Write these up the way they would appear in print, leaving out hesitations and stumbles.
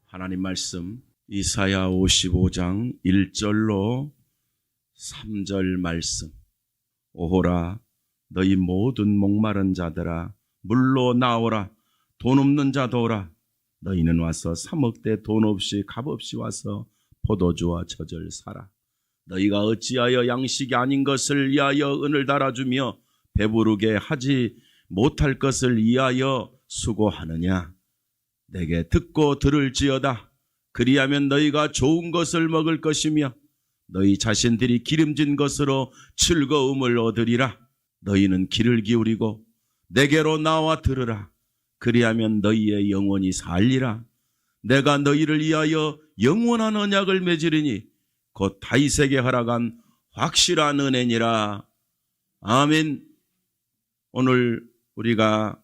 하나님 말씀 이사야 55장 1절로 3절 말씀. 오호라 너희 모든 목마른 자들아 물로 나오라. 돈 없는 자도 오라. 너희는 와서 3억대 돈 없이 값 없이 와서 포도주와 젖을 사라. 너희가 어찌하여 양식이 아닌 것을 위하여 은을 달아주며 배부르게 하지 못할 것을 위하여 수고하느냐. 내게 듣고 들을지어다. 그리하면 너희가 좋은 것을 먹을 것이며 너희 자신들이 기름진 것으로 즐거움을 얻으리라. 너희는 귀를 기울이고 내게로 나와 들으라. 그리하면 너희의 영혼이 살리라. 내가 너희를 위하여 영원한 언약을 맺으리니 곧 다윗에게 허락한 확실한 은혜니라. 아멘. 오늘 우리가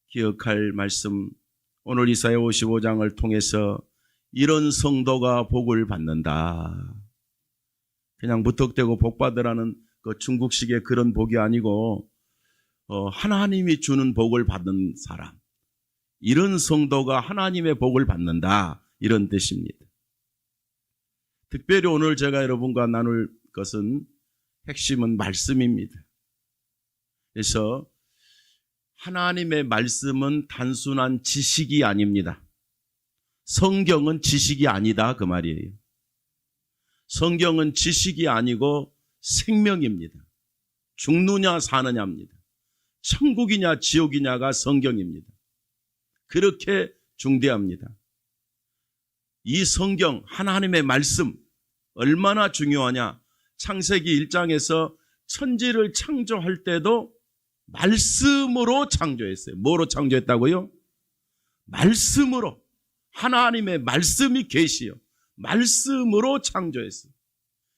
기억할 말씀, 오늘 이사야 55장을 통해서 이런 성도가 복을 받는다. 그냥 무턱대고 복 받으라는 그 중국식의 그런 복이 아니고 하나님이 주는 복을 받는 사람, 이런 성도가 하나님의 복을 받는다, 이런 뜻입니다. 특별히 오늘 제가 여러분과 나눌 것은 핵심은 말씀입니다. 그래서 하나님의 말씀은 단순한 지식이 아닙니다. 성경은 지식이 아니다, 그 말이에요. 성경은 지식이 아니고 생명입니다. 죽느냐 사느냐입니다. 천국이냐 지옥이냐가 성경입니다. 그렇게 중대합니다. 이 성경, 하나님의 말씀 얼마나 중요하냐. 창세기 1장에서 천지를 창조할 때도 말씀으로 창조했어요. 뭐로 창조했다고요? 말씀으로. 하나님의 말씀이 계시요. 말씀으로 창조했어요.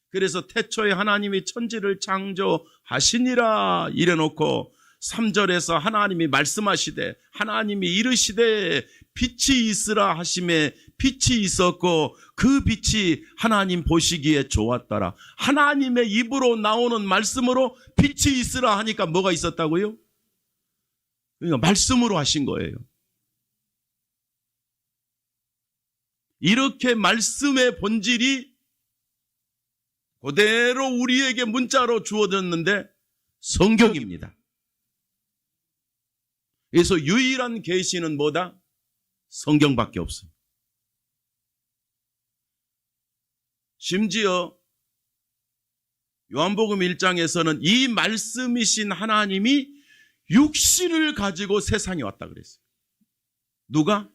그래서 태초에 하나님이 천지를 창조하시니라 이래놓고 3절에서 하나님이 말씀하시되 하나님이 이르시되 빛이 있으라 하심에 빛이 있었고 그 빛이 하나님 보시기에 좋았더라. 하나님의 입으로 나오는 말씀으로 빛이 있으라 하니까 뭐가 있었다고요? 그러니까 말씀으로 하신 거예요. 이렇게 말씀의 본질이 그대로 우리에게 문자로 주어졌는데 성경입니다. 그래서 유일한 계시는 뭐다? 성경밖에 없어요. 심지어 요한복음 1장에서는 이 말씀이신 하나님이 육신을 가지고 세상에 왔다 그랬어요. 누가?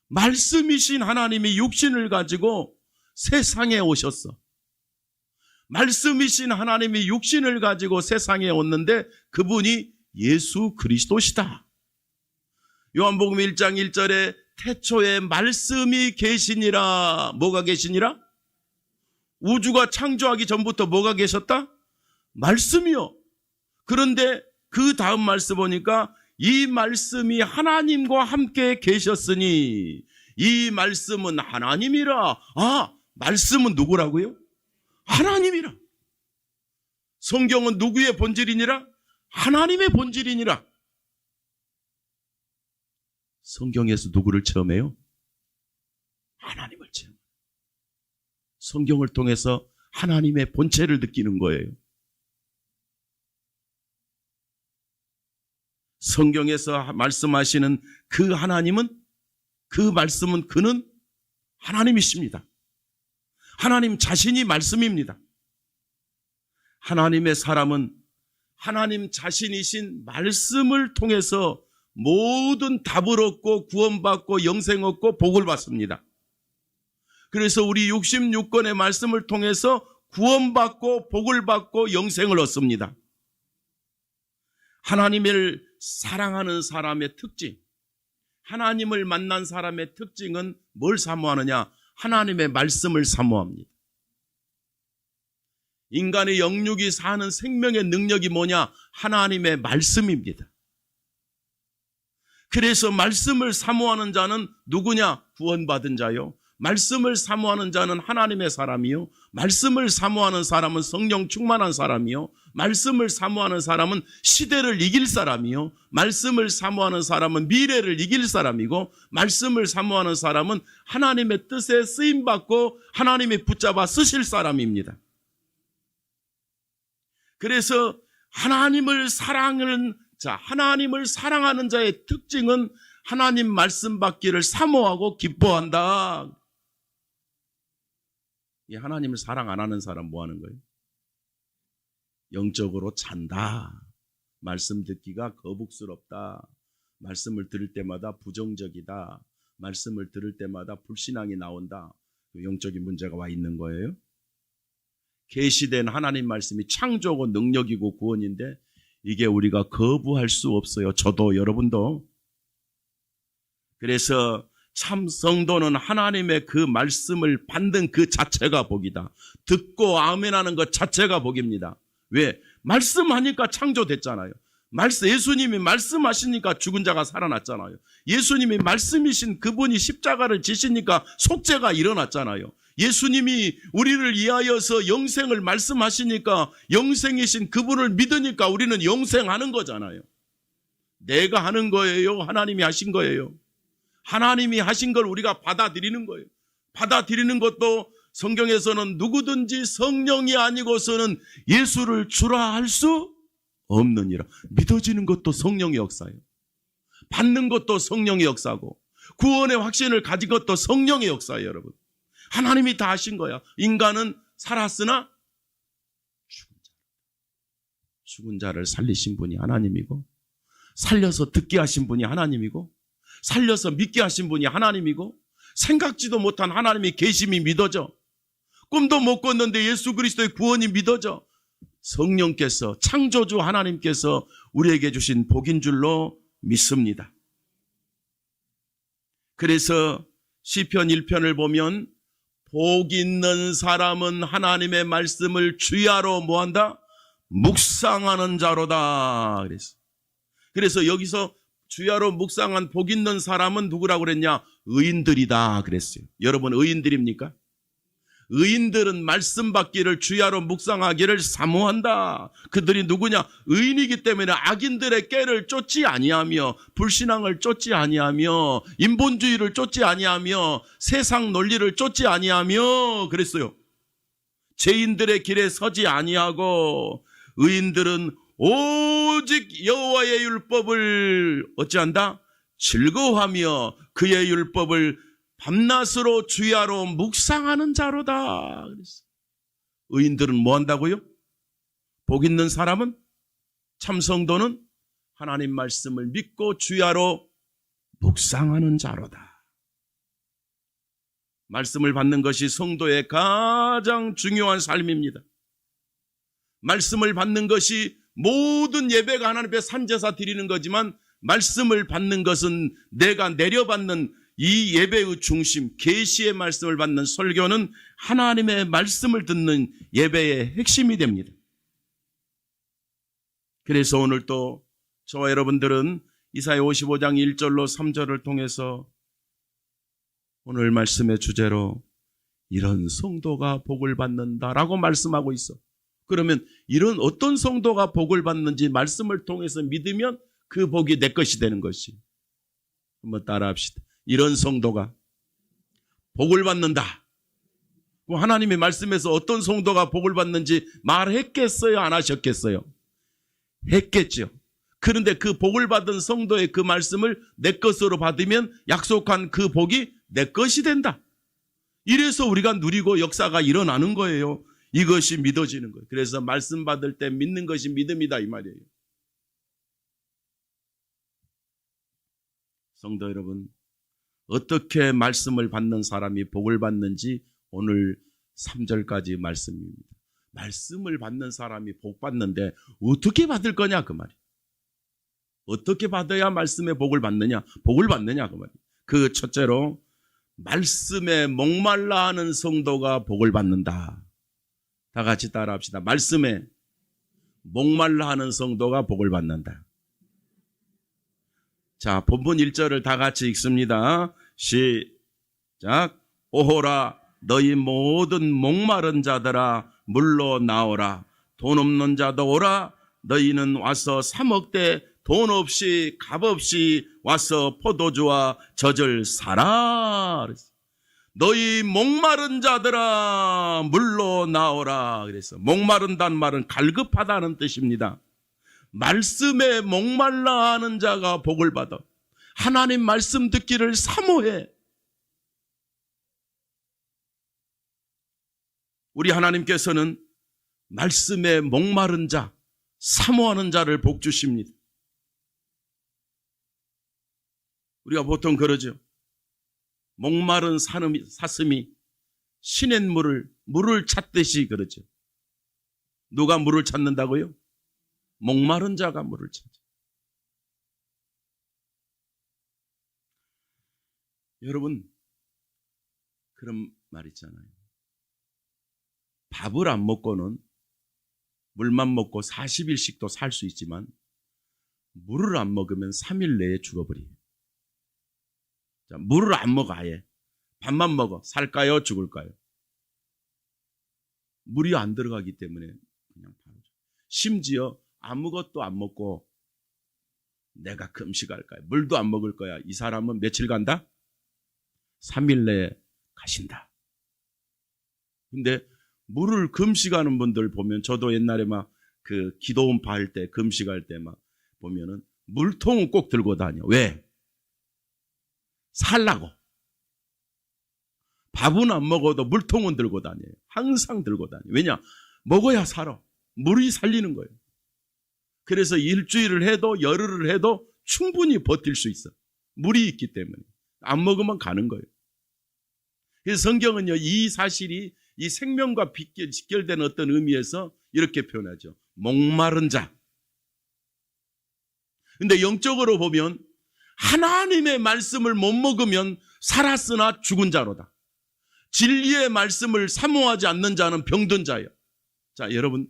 말씀이신 하나님이 육신을 가지고 세상에 오셨어. 말씀이신 하나님이 육신을 가지고 세상에 왔는데 그분이 예수 그리스도시다. 요한복음 1장 1절에 태초에 말씀이 계시니라. 뭐가 계시니라? 우주가 창조하기 전부터 뭐가 계셨다? 말씀이요. 그런데 그 다음 말씀 보니까 이 말씀이 하나님과 함께 계셨으니 이 말씀은 하나님이라. 아, 말씀은 누구라고요? 하나님이라. 성경은 누구의 본질이니라? 하나님의 본질이니라. 성경에서 누구를 체험해요? 하나님을 체험. 성경을 통해서 하나님의 본체를 느끼는 거예요. 성경에서 말씀하시는 그 하나님은, 그 말씀은 그는 하나님이십니다. 하나님 자신이 말씀입니다. 하나님의 사람은 하나님 자신이신 말씀을 통해서 모든 답을 얻고 구원받고 영생 얻고 복을 받습니다. 그래서 우리 66권의 말씀을 통해서 구원받고 복을 받고 영생을 얻습니다. 하나님을 사랑하는 사람의 특징, 하나님을 만난 사람의 특징은 뭘 사모하느냐? 하나님의 말씀을 사모합니다. 인간의 영육이 사는 생명의 능력이 뭐냐? 하나님의 말씀입니다. 그래서 말씀을 사모하는 자는 누구냐? 구원받은 자요. 말씀을 사모하는 자는 하나님의 사람이요. 말씀을 사모하는 사람은 성령 충만한 사람이요. 말씀을 사모하는 사람은 시대를 이길 사람이요. 말씀을 사모하는 사람은 미래를 이길 사람이고, 말씀을 사모하는 사람은 하나님의 뜻에 쓰임받고 하나님이 붙잡아 쓰실 사람입니다. 그래서 하나님을 사랑하는 자의 특징은 하나님 말씀 받기를 사모하고 기뻐한다. 이 하나님을 사랑 안 하는 사람 뭐 하는 거예요? 영적으로 잔다. 말씀 듣기가 거북스럽다. 말씀을 들을 때마다 부정적이다. 말씀을 들을 때마다 불신앙이 나온다. 영적인 문제가 와 있는 거예요. 계시된 하나님 말씀이 창조고 능력이고 구원인데 이게 우리가 거부할 수 없어요. 저도 여러분도. 그래서 참 성도는 하나님의 그 말씀을 받는 그 자체가 복이다. 듣고 아멘하는 것 자체가 복입니다. 왜? 말씀하니까 창조됐잖아요. 예수님이 말씀하시니까 죽은 자가 살아났잖아요. 예수님이 말씀이신 그분이 십자가를 지시니까 속죄가 일어났잖아요. 예수님이 우리를 위하여서 영생을 말씀하시니까 영생이신 그분을 믿으니까 우리는 영생하는 거잖아요. 내가 하는 거예요? 하나님이 하신 거예요? 하나님이 하신 걸 우리가 받아들이는 거예요. 받아들이는 것도 성경에서는 누구든지 성령이 아니고서는 예수를 주라 할 수 없느니라. 믿어지는 것도 성령의 역사예요. 받는 것도 성령의 역사고, 구원의 확신을 가진 것도 성령의 역사예요, 여러분. 하나님이 다 하신 거야. 인간은 살았으나 죽은 자를 살리신 분이 하나님이고, 살려서 듣게 하신 분이 하나님이고, 살려서 믿게 하신 분이 하나님이고, 생각지도 못한 하나님의 계심이 믿어져. 꿈도 못 꿨는데 예수 그리스도의 구원이 믿어져. 성령께서, 창조주 하나님께서 우리에게 주신 복인 줄로 믿습니다. 그래서 시편 1편을 보면 복 있는 사람은 하나님의 말씀을 주야로 뭐한다? 묵상하는 자로다. 그래서 여기서 주야로 묵상한 복 있는 사람은 누구라고 그랬냐? 의인들이다 그랬어요. 여러분 의인들입니까? 의인들은 말씀 받기를 주야로 묵상하기를 사모한다. 그들이 누구냐? 의인이기 때문에 악인들의 꾀를 쫓지 아니하며, 불신앙을 쫓지 아니하며, 인본주의를 쫓지 아니하며, 세상 논리를 쫓지 아니하며 그랬어요. 죄인들의 길에 서지 아니하고, 의인들은 오직 여호와의 율법을 어찌한다? 즐거워하며 그의 율법을 밤낮으로 주야로 묵상하는 자로다. 의인들은 뭐 한다고요? 복 있는 사람은, 참성도는 하나님 말씀을 믿고 주야로 묵상하는 자로다. 말씀을 받는 것이 성도의 가장 중요한 삶입니다. 말씀을 받는 것이 모든 예배가 하나님 앞에 산제사 드리는 거지만, 말씀을 받는 것은 내가 내려받는 이 예배의 중심, 계시의 말씀을 받는 설교는 하나님의 말씀을 듣는 예배의 핵심이 됩니다. 그래서 오늘 또 저와 여러분들은 이사야 55장 1절로 3절을 통해서 오늘 말씀의 주제로 이런 성도가 복을 받는다라고 말씀하고 있어. 그러면 이런 어떤 성도가 복을 받는지 말씀을 통해서 믿으면 그 복이 내 것이 되는 것이. 한번 따라합시다. 이런 성도가 복을 받는다. 하나님의 말씀에서 어떤 성도가 복을 받는지 말했겠어요? 안 하셨겠어요? 했겠죠. 그런데 그 복을 받은 성도의 그 말씀을 내 것으로 받으면 약속한 그 복이 내 것이 된다. 이래서 우리가 누리고 역사가 일어나는 거예요. 이것이 믿어지는 거예요. 그래서 말씀 받을 때 믿는 것이 믿음이다 이 말이에요. 성도 여러분, 어떻게 말씀을 받는 사람이 복을 받는지 오늘 3절까지 말씀입니다. 말씀을 받는 사람이 복 받는데 어떻게 받을 거냐 그 말이에요. 어떻게 받아야 말씀의 복을 받느냐? 복을 받느냐 그 말이에요. 그 첫째로 말씀에 목말라 하는 성도가 복을 받는다. 다 같이 따라 합시다. 말씀에 목말라 하는 성도가 복을 받는다. 자, 본문 1절을 다 같이 읽습니다. 시작. 오호라 너희 모든 목마른 자들아 물로 나오라. 돈 없는 자도 오라. 너희는 와서 사 먹되 돈 없이 값 없이 와서 포도주와 젖을 사라. 너희 목마른 자들아 물로 나오라. 그래서 목마른다는 말은 갈급하다는 뜻입니다. 말씀에 목말라 하는 자가 복을 받아. 하나님 말씀 듣기를 사모해. 우리 하나님께서는 말씀에 목마른 자, 사모하는 자를 복 주십니다. 우리가 보통 그러죠. 목마른 사슴이 물을 찾듯이 그러죠. 누가 물을 찾는다고요? 목마른 자가 물을 찾죠. 여러분, 그런 말 있잖아요. 밥을 안 먹고는 물만 먹고 40일씩도 살 수 있지만 물을 안 먹으면 3일 내에 죽어버려요. 자, 물을 안 먹어 아예. 밥만 먹어. 살까요? 죽을까요? 물이 안 들어가기 때문에 그냥 바로. 심지어 아무것도 안 먹고 내가 금식할까요? 물도 안 먹을 거야. 이 사람은 며칠 간다? 3일 내에 가신다. 근데 물을 금식하는 분들 보면 저도 옛날에 막 그 기도원파 할 때 금식할 때 막 보면은 물통은 꼭 들고 다녀. 왜? 살라고. 밥은 안 먹어도 물통은 들고 다녀요. 항상 들고 다녀요. 왜냐? 먹어야 살아. 물이 살리는 거예요. 그래서 일주일을 해도 열흘을 해도 충분히 버틸 수 있어. 물이 있기 때문에. 안 먹으면 가는 거예요. 그래서 성경은요, 이 사실이 이 생명과 직결되는 어떤 의미에서 이렇게 표현하죠. 목마른 자. 근데 영적으로 보면 하나님의 말씀을 못 먹으면 살았으나 죽은 자로다. 진리의 말씀을 사모하지 않는 자는 병든 자예요. 자, 여러분,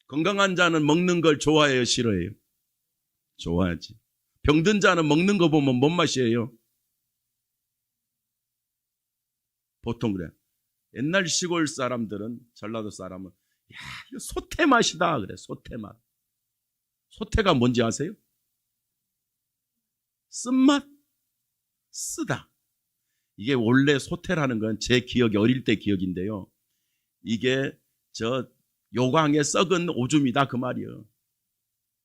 건강한 자는 먹는 걸 좋아해요, 싫어해요? 좋아하지. 병든 자는 먹는 거 보면 뭔 맛이에요? 보통 그래. 옛날 시골 사람들은, 전라도 사람은, 야, 이거 소태 맛이다. 그래, 소태 맛. 소태가 뭔지 아세요? 쓴맛? 쓰다. 이게 원래 소태라는 건 제 기억이 어릴 때 기억인데요. 이게 저 요강에 썩은 오줌이다 그 말이에요.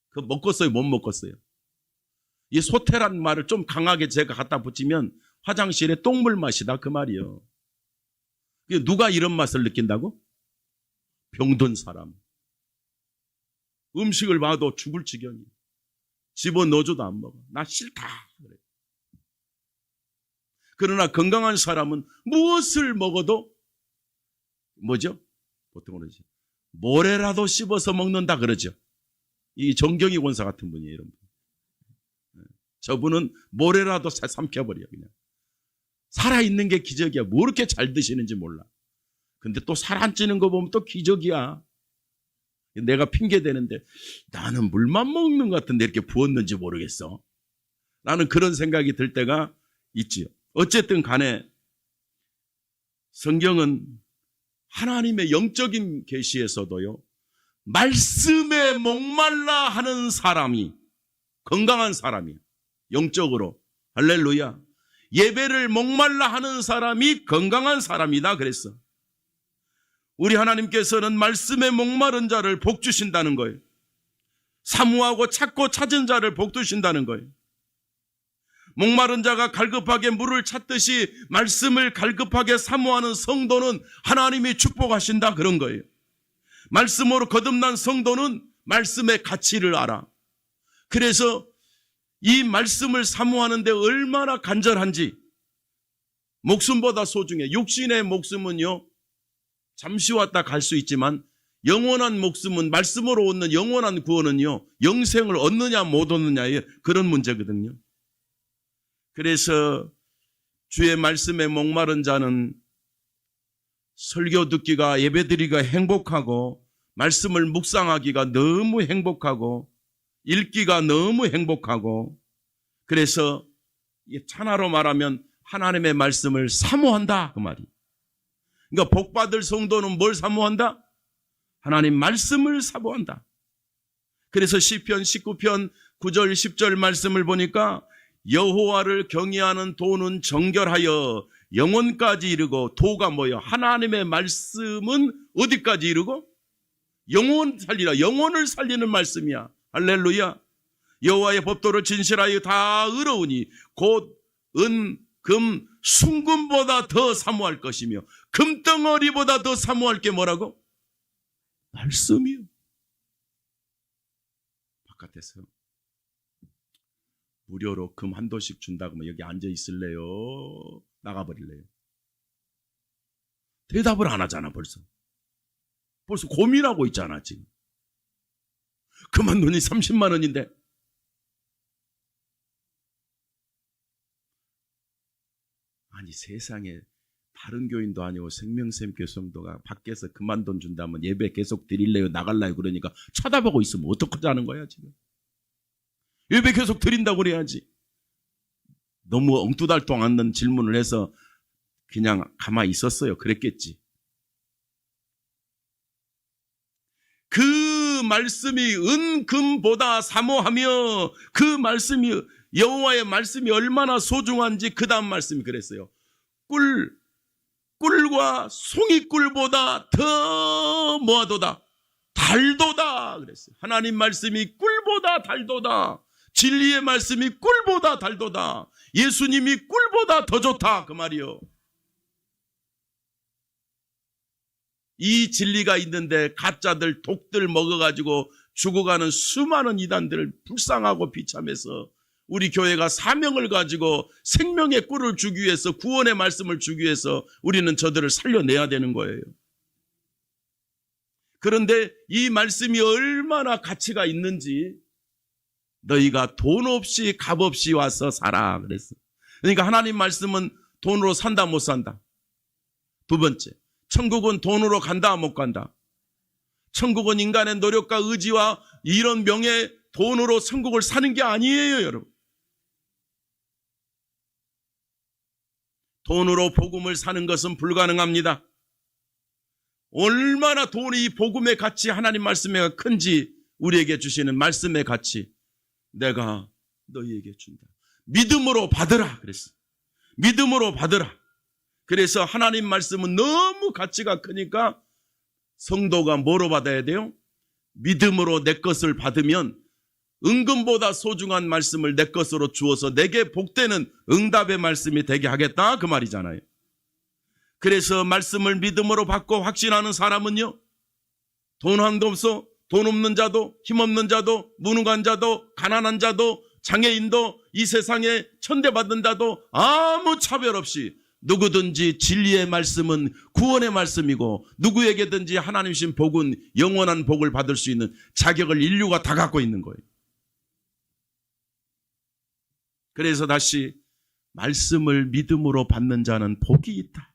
그거 먹었어요? 못 먹었어요? 이 소태라는 말을 좀 강하게 제가 갖다 붙이면 화장실에 똥물 맛이다 그 말이에요. 누가 이런 맛을 느낀다고? 병든 사람. 음식을 봐도 죽을 지경이에요. 집어넣어줘도 안 먹어. 나 싫다. 그래. 그러나 건강한 사람은 무엇을 먹어도 뭐죠? 보통 그러죠. 모래라도 씹어서 먹는다 그러죠. 이 정경희 권사 같은 분이에요. 여러분. 저분은 모래라도 삼켜버려요. 그냥. 살아있는 게 기적이야. 뭐 이렇게 잘 드시는지 몰라. 근데 또 살 안 찌는 거 보면 또 기적이야. 내가 핑계대는데 나는 물만 먹는 것 같은데 이렇게 부었는지 모르겠어. 나는 그런 생각이 들 때가 있지요. 어쨌든 간에 성경은 하나님의 영적인 계시에서도요, 말씀에 목말라 하는 사람이 건강한 사람이에요. 영적으로. 할렐루야. 예배를 목말라 하는 사람이 건강한 사람이다 그랬어. 우리 하나님께서는 말씀에 목마른 자를 복 주신다는 거예요. 사모하고 찾고 찾은 자를 복 주신다는 거예요. 목마른 자가 갈급하게 물을 찾듯이 말씀을 갈급하게 사모하는 성도는 하나님이 축복하신다 그런 거예요. 말씀으로 거듭난 성도는 말씀의 가치를 알아. 그래서 이 말씀을 사모하는데 얼마나 간절한지, 목숨보다 소중해. 육신의 목숨은요, 잠시 왔다 갈 수 있지만 영원한 목숨은, 말씀으로 얻는 영원한 구원은요, 영생을 얻느냐 못 얻느냐의 그런 문제거든요. 그래서 주의 말씀에 목마른 자는 설교 듣기가, 예배드리기가 행복하고, 말씀을 묵상하기가 너무 행복하고, 읽기가 너무 행복하고, 그래서 찬화로 말하면 하나님의 말씀을 사모한다 그 말이. 그러니까 복받을 성도는 뭘 사모한다? 하나님 말씀을 사모한다. 그래서 시편 19편 9절 10절 말씀을 보니까 여호와를 경외하는 도는 정결하여 영혼까지 이르고, 도가 뭐예요? 하나님의 말씀은 어디까지 이르고? 영혼 살리라. 영혼을 살리는 말씀이야. 할렐루야. 여호와의 법도를 진실하여 다 의로우니 곧 은, 금, 순금보다 더 사모할 것이며 금덩어리보다 더 사모할 게 뭐라고? 말씀이요. 바깥에서 무료로 금 한도씩 준다고 하면 여기 앉아 있을래요? 나가버릴래요? 대답을 안 하잖아. 벌써 고민하고 있잖아. 지금 금 한 돈이 30만 원인데 아니 세상에 다른 교인도 아니고 생명샘 교성도가 밖에서 그만 돈 준다면 예배 계속 드릴래요? 나갈래요? 그러니까 쳐다보고 있으면 어떡하자는 거야 지금. 예배 계속 드린다고 그래야지. 너무 엉뚱달동 않는 질문을 해서 그냥 가만히 있었어요. 그랬겠지. 그 말씀이 은금보다 사모하며, 그 말씀이, 여호와의 말씀이 얼마나 소중한지 그 다음 말씀이 그랬어요. 꿀과 송이꿀보다 더 뭐하도다? 달도다 그랬어요. 하나님 말씀이 꿀보다 달도다. 진리의 말씀이 꿀보다 달도다. 예수님이 꿀보다 더 좋다 그 말이요. 이 진리가 있는데 가짜들, 독들 먹어가지고 죽어가는 수많은 이단들을 불쌍하고 비참해서 우리 교회가 사명을 가지고 생명의 꿀을 주기 위해서, 구원의 말씀을 주기 위해서 우리는 저들을 살려내야 되는 거예요. 그런데 이 말씀이 얼마나 가치가 있는지, 너희가 돈 없이 값 없이 와서 살아 그랬어. 그러니까 하나님 말씀은 돈으로 산다 못 산다? 두 번째, 천국은 돈으로 간다 못 간다? 천국은 인간의 노력과 의지와 이런 명예, 돈으로 천국을 사는 게 아니에요 여러분. 돈으로 복음을 사는 것은 불가능합니다. 얼마나 돈이, 이 복음의 가치, 하나님 말씀의 큰지, 우리에게 주시는 말씀의 가치 내가 너희에게 준다. 믿음으로 받으라 그랬어. 믿음으로 받으라. 그래서 하나님 말씀은 너무 가치가 크니까 성도가 뭐로 받아야 돼요? 믿음으로 내 것을 받으면 은금보다 소중한 말씀을 내 것으로 주어서 내게 복되는 응답의 말씀이 되게 하겠다 그 말이잖아요. 그래서 말씀을 믿음으로 받고 확신하는 사람은요, 돈 한도 없어, 돈 없는 자도, 힘없는 자도, 무능한 자도, 가난한 자도, 장애인도, 이 세상에 천대받은 자도 아무 차별 없이 누구든지 진리의 말씀은 구원의 말씀이고, 누구에게든지 하나님 주신 복은 영원한 복을 받을 수 있는 자격을 인류가 다 갖고 있는 거예요. 그래서 다시, 말씀을 믿음으로 받는 자는 복이 있다.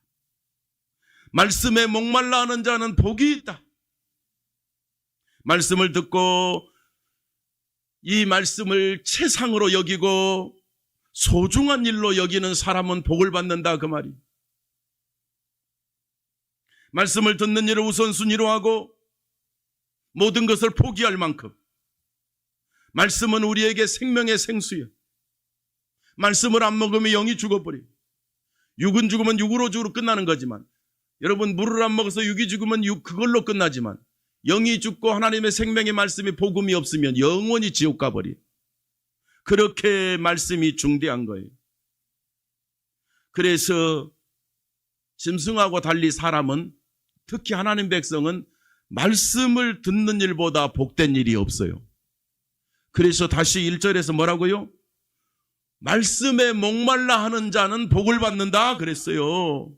말씀에 목말라 하는 자는 복이 있다. 말씀을 듣고 이 말씀을 최상으로 여기고 소중한 일로 여기는 사람은 복을 받는다 그 말이. 말씀을 듣는 일을 우선순위로 하고 모든 것을 포기할 만큼, 말씀은 우리에게 생명의 생수예요. 말씀을 안 먹으면 영이 죽어버려요. 육은 죽으면 육으로 끝나는 거지만, 여러분 물을 안 먹어서 육이 죽으면 그걸로 끝나지만, 영이 죽고 하나님의 생명의 말씀이, 복음이 없으면 영원히 지옥 가버려요. 그렇게 말씀이 중대한 거예요. 그래서 짐승하고 달리 사람은, 특히 하나님 백성은 말씀을 듣는 일보다 복된 일이 없어요. 그래서 다시 1절에서 뭐라고요? 말씀에 목말라 하는 자는 복을 받는다 그랬어요.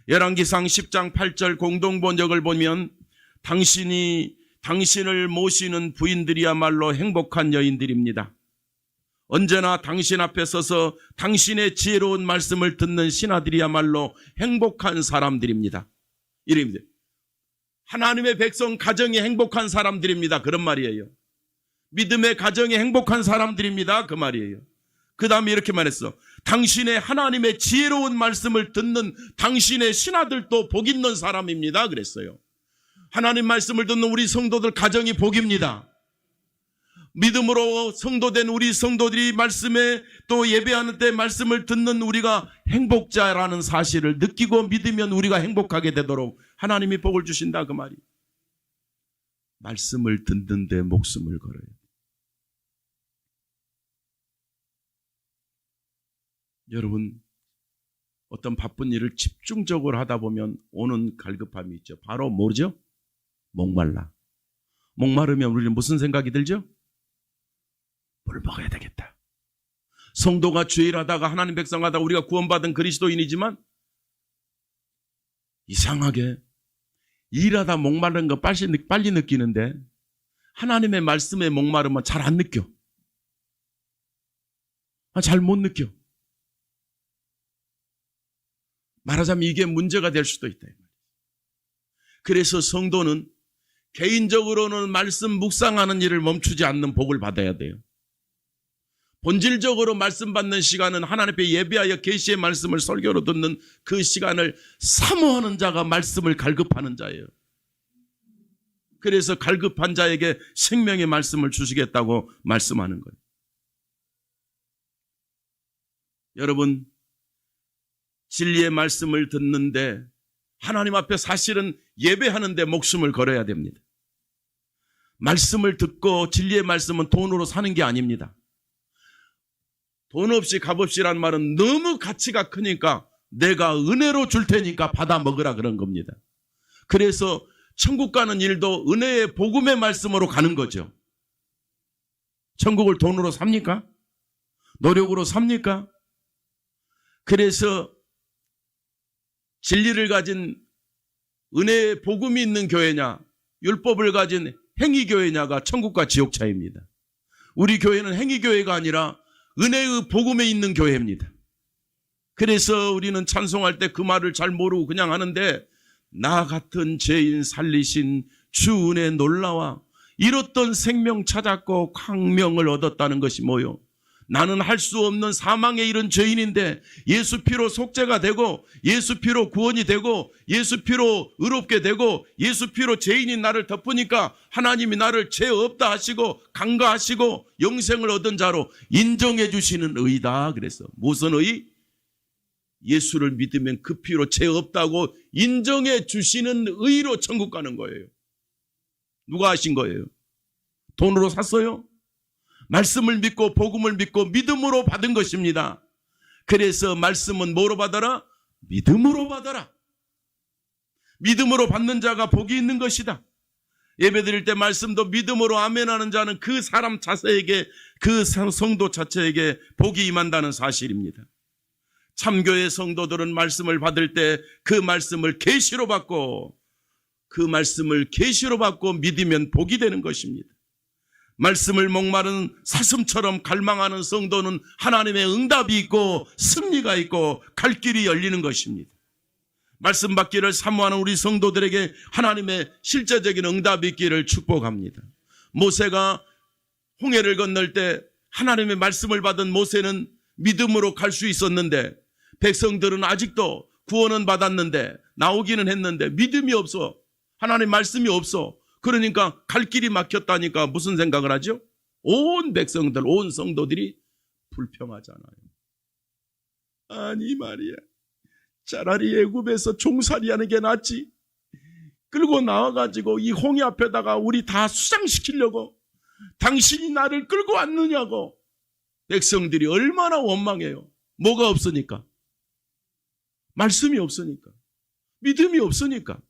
열왕기상 10장 8절 공동번역을 보면, 당신을 모시는 부인들이야말로 행복한 여인들입니다. 언제나 당신 앞에 서서 당신의 지혜로운 말씀을 듣는 신하들이야말로 행복한 사람들입니다. 이름입니다. 하나님의 백성 가정이 행복한 사람들입니다. 그런 말이에요. 믿음의 가정이 행복한 사람들입니다. 그 말이에요. 그 다음에 이렇게 말했어. 당신의 하나님의 지혜로운 말씀을 듣는 당신의 신하들도 복 있는 사람입니다. 그랬어요. 하나님 말씀을 듣는 우리 성도들 가정이 복입니다. 믿음으로 성도된 우리 성도들이 말씀에 또 예배하는 때 말씀을 듣는 우리가 행복자라는 사실을 느끼고 믿으면 우리가 행복하게 되도록 하나님이 복을 주신다 그 말이. 말씀을 듣는 데 목숨을 걸어요. 여러분, 어떤 바쁜 일을 집중적으로 하다 보면 오는 갈급함이 있죠. 바로 뭐죠? 목말라. 목마르면 우리는 무슨 생각이 들죠? 물 먹어야 되겠다. 성도가 죄일하다가 하나님 백성하다가 우리가 구원받은 그리스도인이지만 이상하게 일하다 목마른 거 빨리 느끼는데 하나님의 말씀에 목마르면 잘 안 느껴. 잘 못 느껴. 말하자면 이게 문제가 될 수도 있다. 그래서 성도는 개인적으로는 말씀 묵상하는 일을 멈추지 않는 복을 받아야 돼요. 본질적으로 말씀 받는 시간은 하나님 앞에 예배하여 계시의 말씀을 설교로 듣는 그 시간을 사모하는 자가 말씀을 갈급하는 자예요. 그래서 갈급한 자에게 생명의 말씀을 주시겠다고 말씀하는 거예요. 여러분, 진리의 말씀을 듣는데 하나님 앞에 사실은 예배하는데 목숨을 걸어야 됩니다. 말씀을 듣고 진리의 말씀은 돈으로 사는 게 아닙니다. 돈 없이 값없이라는 말은 너무 가치가 크니까 내가 은혜로 줄 테니까 받아 먹으라 그런 겁니다. 그래서 천국 가는 일도 은혜의 복음의 말씀으로 가는 거죠. 천국을 돈으로 삽니까? 노력으로 삽니까? 그래서 진리를 가진 은혜의 복음이 있는 교회냐, 율법을 가진 행위교회냐가 천국과 지옥 차이입니다. 우리 교회는 행위교회가 아니라 은혜의 복음에 있는 교회입니다. 그래서 우리는 찬송할 때 그 말을 잘 모르고 그냥 하는데 나 같은 죄인 살리신 주 은혜 놀라와 잃었던 생명 찾았고 광명을 얻었다는 것이 뭐요? 나는 할 수 없는 사망에 이른 죄인인데 예수 피로 속죄가 되고 예수 피로 구원이 되고 예수 피로 의롭게 되고 예수 피로 죄인인 나를 덮으니까 하나님이 나를 죄 없다 하시고 간과하시고 영생을 얻은 자로 인정해 주시는 의다. 그래서 무슨 의? 예수를 믿으면 그 피로 죄 없다고 인정해 주시는 의로 천국 가는 거예요. 누가 하신 거예요? 돈으로 샀어요? 말씀을 믿고 복음을 믿고 믿음으로 받은 것입니다. 그래서 말씀은 뭐로 받아라? 믿음으로 받아라. 믿음으로 받는 자가 복이 있는 것이다. 예배 드릴 때 말씀도 믿음으로 아멘하는 자는 그 사람 자체에게, 그 성도 자체에게 복이 임한다는 사실입니다. 참교회 성도들은 말씀을 받을 때 그 말씀을 계시로 받고 그 말씀을 계시로 받고 믿으면 복이 되는 것입니다. 말씀을 목마른 사슴처럼 갈망하는 성도는 하나님의 응답이 있고 승리가 있고 갈 길이 열리는 것입니다. 말씀 받기를 사모하는 우리 성도들에게 하나님의 실제적인 응답이 있기를 축복합니다. 모세가 홍해를 건널 때 하나님의 말씀을 받은 모세는 믿음으로 갈 수 있었는데 백성들은 아직도 구원은 받았는데 나오기는 했는데 믿음이 없어. 하나님 말씀이 없어. 그러니까 갈 길이 막혔다니까 무슨 생각을 하죠? 온 백성들, 온 성도들이 불평하잖아요. 아니 말이야. 차라리 애굽에서 종살이하는 게 낫지. 끌고 나와가지고 이 홍해 앞에다가 우리 다 수장시키려고 당신이 나를 끌고 왔느냐고. 백성들이 얼마나 원망해요. 뭐가 없으니까? 말씀이 없으니까. 믿음이 없으니까.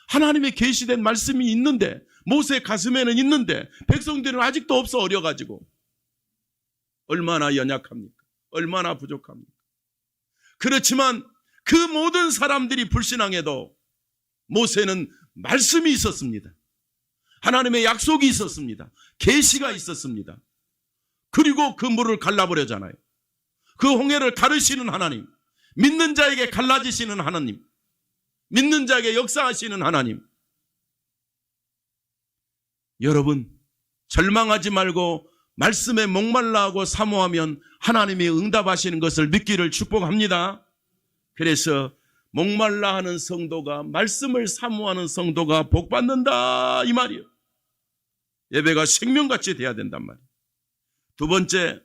하나님의 계시된 말씀이 있는데 모세 가슴에는 있는데 백성들은 아직도 없어 어려가지고 얼마나 연약합니까? 얼마나 부족합니까? 그렇지만 그 모든 사람들이 불신앙해도 모세는 말씀이 있었습니다. 하나님의 약속이 있었습니다. 계시가 있었습니다. 그리고 그 물을 갈라버렸잖아요. 그 홍해를 가르시는 하나님, 믿는 자에게 갈라지시는 하나님, 믿는 자에게 역사하시는 하나님. 여러분, 절망하지 말고 말씀에 목말라하고 사모하면 하나님이 응답하시는 것을 믿기를 축복합니다. 그래서 목말라하는 성도가, 말씀을 사모하는 성도가 복받는다 이 말이에요. 예배가 생명같이 돼야 된단 말이에요. 두 번째,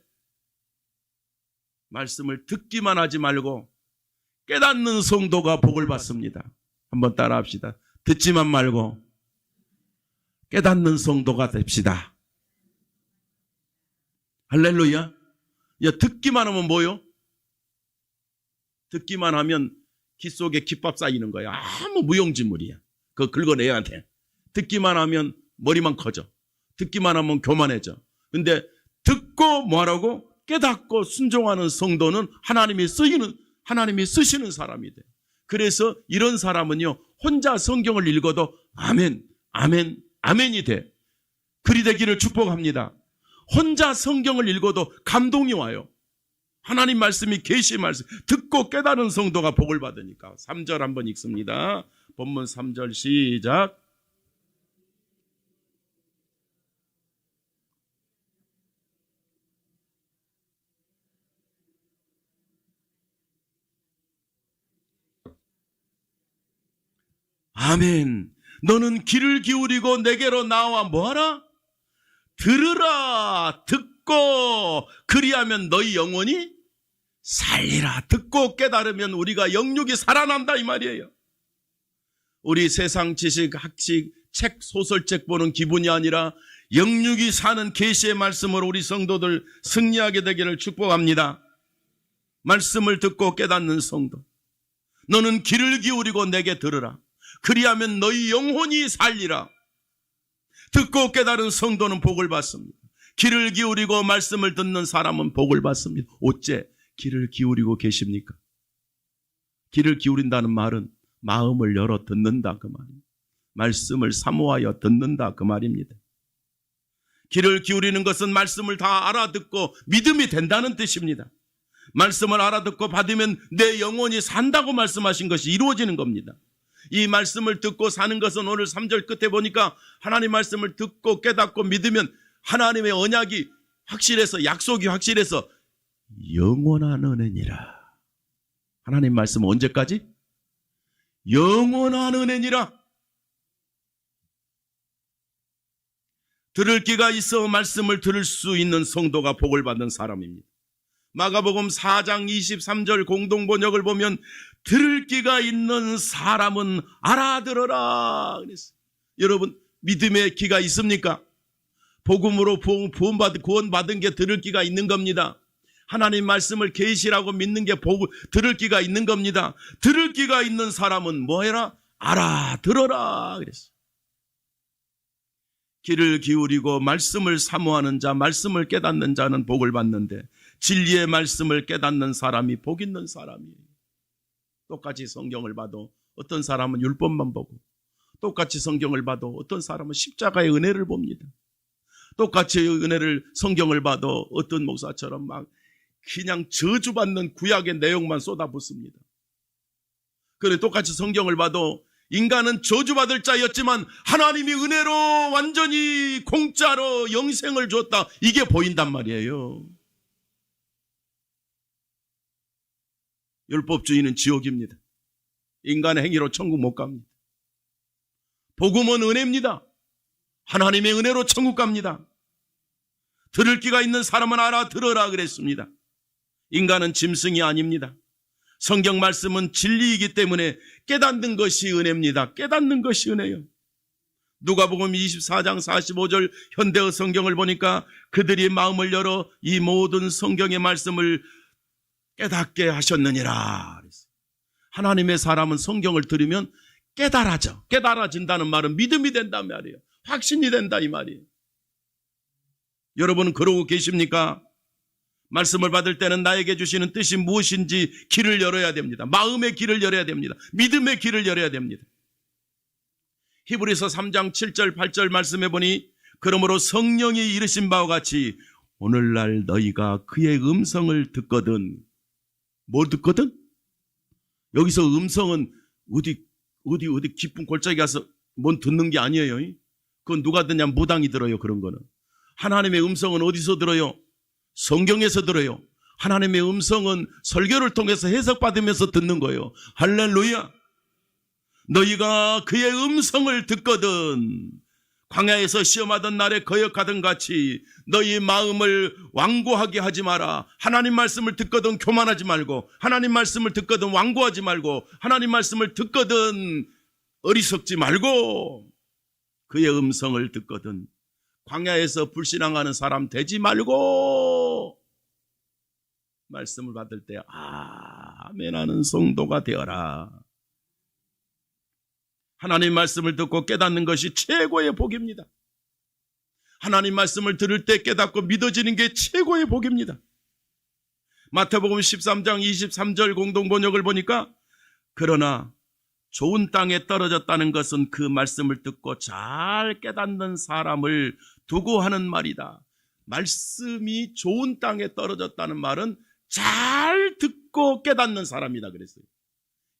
말씀을 듣기만 하지 말고 깨닫는 성도가 복을 받습니다. 한번 따라 합시다. 듣지만 말고 깨닫는 성도가 됩시다. 할렐루야. 야, 듣기만 하면 뭐요? 듣기만 하면 귀 속에 깃밥 쌓이는 거야. 아무 무용지물이야. 그거 긁어내야 돼. 듣기만 하면 머리만 커져. 듣기만 하면 교만해져. 근데 듣고 뭐하라고? 깨닫고 순종하는 성도는 하나님이 쓰시는 사람이 돼. 그래서 이런 사람은요, 혼자 성경을 읽어도 아멘, 아멘, 아멘이 돼. 그리 되기를 축복합니다. 혼자 성경을 읽어도 감동이 와요. 하나님 말씀이 계시의 말씀 듣고 깨달은 성도가 복을 받으니까. 3절 한번 읽습니다. 본문 3절 시작. 아멘. 너는 귀를 기울이고 내게로 나와 뭐하라? 들으라. 듣고 그리하면 너희 영혼이 살리라. 듣고 깨달으면 우리가 영육이 살아난다 이 말이에요. 우리 세상 지식, 학식, 책, 소설책 보는 기분이 아니라 영육이 사는 계시의 말씀으로 우리 성도들 승리하게 되기를 축복합니다. 말씀을 듣고 깨닫는 성도. 너는 귀를 기울이고 내게 들으라. 그리하면 너희 영혼이 살리라. 듣고 깨달은 성도는 복을 받습니다. 귀를 기울이고 말씀을 듣는 사람은 복을 받습니다. 어째 귀를 기울이고 계십니까? 귀를 기울인다는 말은 마음을 열어 듣는다 그 말입니다. 말씀을 사모하여 듣는다 그 말입니다. 귀를 기울이는 것은 말씀을 다 알아듣고 믿음이 된다는 뜻입니다. 말씀을 알아듣고 받으면 내 영혼이 산다고 말씀하신 것이 이루어지는 겁니다. 이 말씀을 듣고 사는 것은 오늘 3절 끝에 보니까 하나님 말씀을 듣고 깨닫고 믿으면 하나님의 언약이 확실해서, 약속이 확실해서 영원한 은혜니라. 하나님 말씀은 언제까지? 영원한 은혜니라. 들을 귀가 있어 말씀을 들을 수 있는 성도가 복을 받는 사람입니다. 마가복음 4장 23절 공동번역을 보면 들을 귀가 있는 사람은 알아들어라 그랬어요. 여러분, 믿음의 귀가 있습니까? 복음으로 구원받은 게 들을 귀가 있는 겁니다. 하나님 말씀을 계시라고 믿는 게 들을 귀가 있는 겁니다. 들을 귀가 있는 사람은 뭐 해라? 알아들어라 그랬어요. 귀를 기울이고 말씀을 사모하는 자, 말씀을 깨닫는 자는 복을 받는데 진리의 말씀을 깨닫는 사람이 복 있는 사람이에요. 똑같이 성경을 봐도 어떤 사람은 율법만 보고, 똑같이 성경을 봐도 어떤 사람은 십자가의 은혜를 봅니다. 똑같이 성경을 봐도 어떤 목사처럼 막 그냥 저주받는 구약의 내용만 쏟아붓습니다. 그래, 똑같이 성경을 봐도 인간은 저주받을 자였지만 하나님이 은혜로 완전히 공짜로 영생을 줬다, 이게 보인단 말이에요. 율법주의는 지옥입니다. 인간의 행위로 천국 못 갑니다. 복음은 은혜입니다. 하나님의 은혜로 천국 갑니다. 들을 귀가 있는 사람은 알아들어라 그랬습니다. 인간은 짐승이 아닙니다. 성경 말씀은 진리이기 때문에 깨닫는 것이 은혜입니다. 깨닫는 것이 은혜예요. 누가복음 24장 45절 현대어 성경을 보니까 그들이 마음을 열어 이 모든 성경의 말씀을 깨닫게 하셨느니라. 하나님의 사람은 성경을 들으면 깨달아져. 깨달아진다는 말은 믿음이 된단 말이에요. 확신이 된다 이 말이에요. 여러분은 그러고 계십니까? 말씀을 받을 때는 나에게 주시는 뜻이 무엇인지 길을 열어야 됩니다. 마음의 길을 열어야 됩니다. 믿음의 길을 열어야 됩니다. 히브리서 3장 7절 8절 말씀해 보니 그러므로 성령이 이르신 바와 같이 오늘날 너희가 그의 음성을 듣거든. 뭘 듣거든? 여기서 음성은 어디 깊은 골짜기 가서 뭔 듣는 게 아니에요. 그건 누가 듣냐? 무당이 들어요. 그런 거는 하나님의 음성은 어디서 들어요? 성경에서 들어요. 하나님의 음성은 설교를 통해서 해석받으면서 듣는 거예요. 할렐루야. 너희가 그의 음성을 듣거든 광야에서 시험하던 날에 거역하던 같이 너희 마음을 완고하게 하지 마라. 하나님 말씀을 듣거든 교만하지 말고, 하나님 말씀을 듣거든 완고하지 말고, 하나님 말씀을 듣거든 어리석지 말고, 그의 음성을 듣거든 광야에서 불신앙하는 사람 되지 말고, 말씀을 받을 때 아멘하는 성도가 되어라. 하나님 말씀을 듣고 깨닫는 것이 최고의 복입니다. 하나님 말씀을 들을 때 깨닫고 믿어지는 게 최고의 복입니다. 마태복음 13장 23절 공동번역을 보니까 그러나 좋은 땅에 떨어졌다는 것은 그 말씀을 듣고 잘 깨닫는 사람을 두고 하는 말이다. 말씀이 좋은 땅에 떨어졌다는 말은 잘 듣고 깨닫는 사람이다 그랬어요.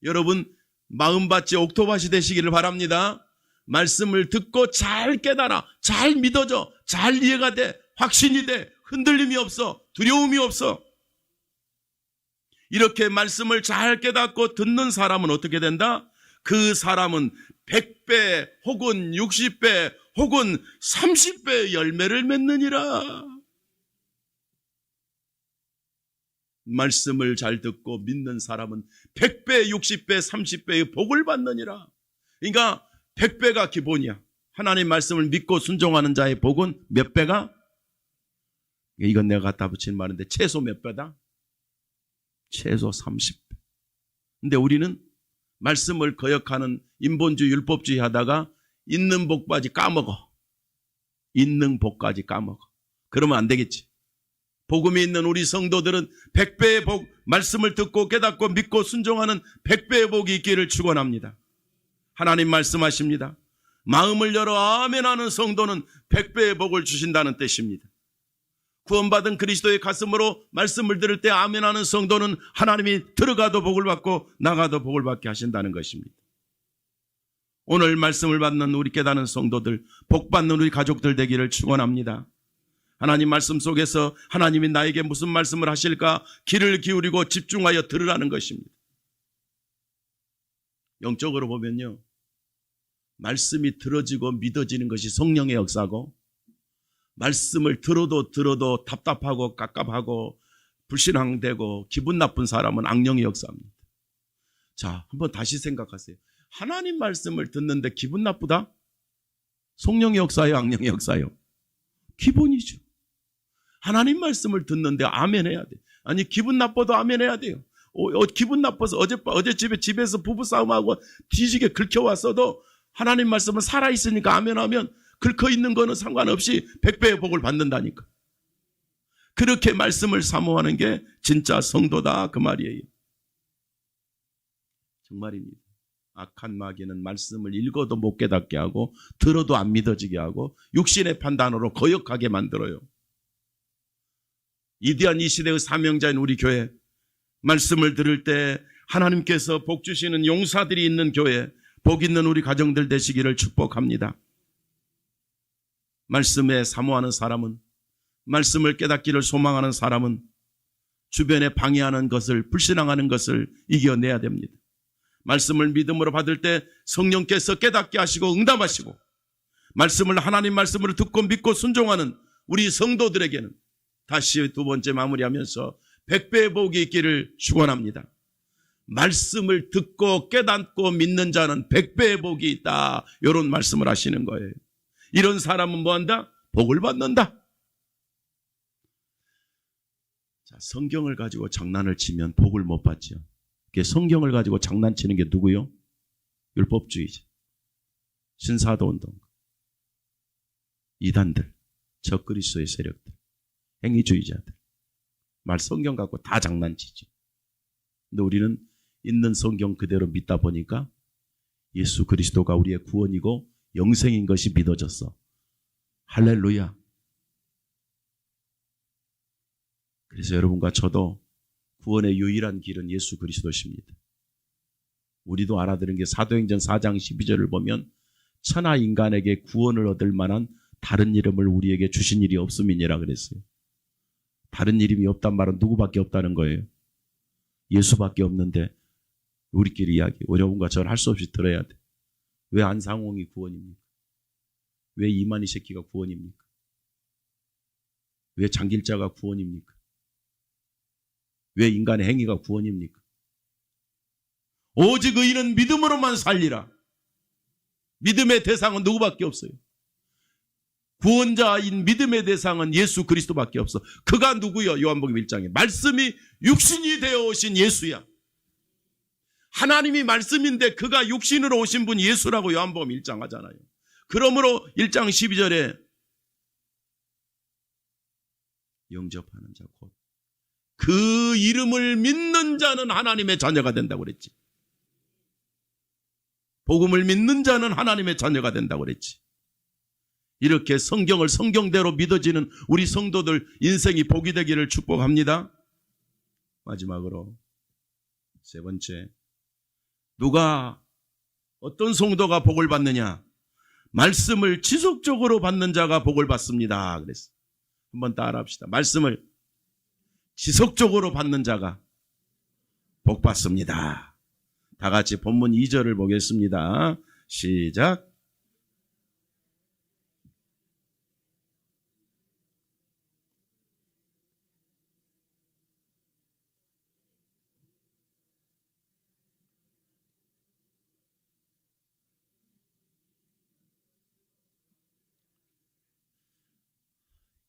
여러분 마음밭이 옥토밭이 되시기를 바랍니다. 말씀을 듣고 잘 깨달아, 잘 믿어져, 잘 이해가 돼, 확신이 돼, 흔들림이 없어, 두려움이 없어. 이렇게 말씀을 잘 깨닫고 듣는 사람은 어떻게 된다? 그 사람은 100배 혹은 60배 혹은 30배의 열매를 맺느니라. 말씀을 잘 듣고 믿는 사람은 100배, 60배, 30배의 복을 받느니라. 그러니까 100배가 기본이야. 하나님 말씀을 믿고 순종하는 자의 복은 몇 배가? 이건 내가 갖다 붙이는 말인데 최소 몇 배다? 최소 30배. 근데 우리는 말씀을 거역하는 인본주의, 율법주의 하다가 있는 복까지 까먹어. 있는 복까지 까먹어. 그러면 안 되겠지. 복음이 있는 우리 성도들은 100배의 복, 말씀을 듣고 깨닫고 믿고 순종하는 100배의 복이 있기를 축원합니다. 하나님 말씀하십니다. 마음을 열어 아멘하는 성도는 100배의 복을 주신다는 뜻입니다. 구원받은 그리스도의 가슴으로 말씀을 들을 때 아멘하는 성도는 하나님이 들어가도 복을 받고 나가도 복을 받게 하신다는 것입니다. 오늘 말씀을 받는 우리 깨닫는 성도들, 복 받는 우리 가족들 되기를 축원합니다. 하나님 말씀 속에서 하나님이 나에게 무슨 말씀을 하실까 귀를 기울이고 집중하여 들으라는 것입니다. 영적으로 보면요, 말씀이 들어지고 믿어지는 것이 성령의 역사고, 말씀을 들어도 답답하고 깝깝하고 불신앙되고 기분 나쁜 사람은 악령의 역사입니다. 자, 한번 다시 생각하세요. 하나님 말씀을 듣는데 기분 나쁘다? 성령의 역사예요, 악령의 역사예요? 기본이죠. 하나님 말씀을 듣는데 아멘 해야 돼. 아니 기분 나빠도 아멘 해야 돼요. 기분 나빠서 어제 집에서 부부싸움하고 뒤지게 긁혀왔어도 하나님 말씀은 살아있으니까 아멘하면 긁혀있는 거는 상관없이 100배의 복을 받는다니까. 그렇게 말씀을 사모하는 게 진짜 성도다 그 말이에요. 정말입니다. 악한 마귀는 말씀을 읽어도 못 깨닫게 하고 들어도 안 믿어지게 하고 육신의 판단으로 거역하게 만들어요. 위대한 이 시대의 사명자인 우리 교회, 말씀을 들을 때 하나님께서 복 주시는 용사들이 있는 교회, 복 있는 우리 가정들 되시기를 축복합니다. 말씀에 사모하는 사람은, 말씀을 깨닫기를 소망하는 사람은 주변에 방해하는 것을, 불신앙하는 것을 이겨내야 됩니다. 말씀을 믿음으로 받을 때 성령께서 깨닫게 하시고 응답하시고, 말씀을 하나님 말씀으로 듣고 믿고 순종하는 우리 성도들에게는 다시 두 번째 마무리하면서 100배의 복이 있기를 축원합니다. 말씀을 듣고 깨닫고 믿는 자는 100배의 복이 있다. 이런 말씀을 하시는 거예요. 이런 사람은 뭐한다? 복을 받는다. 자, 성경을 가지고 장난을 치면 복을 못 받죠. 성경을 가지고 장난치는 게 누구요? 율법주의자, 신사도운동, 이단들, 적그리스도의 세력들, 행위주의자들. 말 성경 갖고 다 장난치죠. 근데 우리는 있는 성경 그대로 믿다 보니까 예수 그리스도가 우리의 구원이고 영생인 것이 믿어졌어. 할렐루야. 그래서 여러분과 저도 구원의 유일한 길은 예수 그리스도십니다. 우리도 알아들은 게 사도행전 4장 12절을 보면 천하 인간에게 구원을 얻을 만한 다른 이름을 우리에게 주신 일이 없음이니라 그랬어요. 다른 이름이 없단 말은 누구밖에 없다는 거예요. 예수밖에 없는데 우리끼리 이야기, 어려움과 절 할 수 없이 들어야 돼. 왜 안상홍이 구원입니까? 왜 이만희 새끼가 구원입니까? 왜 장길자가 구원입니까? 왜 인간의 행위가 구원입니까? 오직 의인은 믿음으로만 살리라. 믿음의 대상은 누구밖에 없어요. 구원자인 믿음의 대상은 예수 그리스도밖에 없어. 그가 누구요? 요한복음 1장에 말씀이 육신이 되어 오신 예수야. 하나님이 말씀인데 그가 육신으로 오신 분 예수라고 요한복음 1장 하잖아요. 그러므로 1장 12절에 영접하는 자 곧 그 이름을 믿는 자는 하나님의 자녀가 된다고 그랬지. 복음을 믿는 자는 하나님의 자녀가 된다고 그랬지. 이렇게 성경을 성경대로 믿어지는 우리 성도들 인생이 복이 되기를 축복합니다. 마지막으로 세 번째, 누가 어떤 성도가 복을 받느냐? 말씀을 지속적으로 받는 자가 복을 받습니다. 그랬어. 한번 따라합시다. 말씀을 지속적으로 받는 자가 복 받습니다. 다 같이 본문 2절을 보겠습니다. 시작.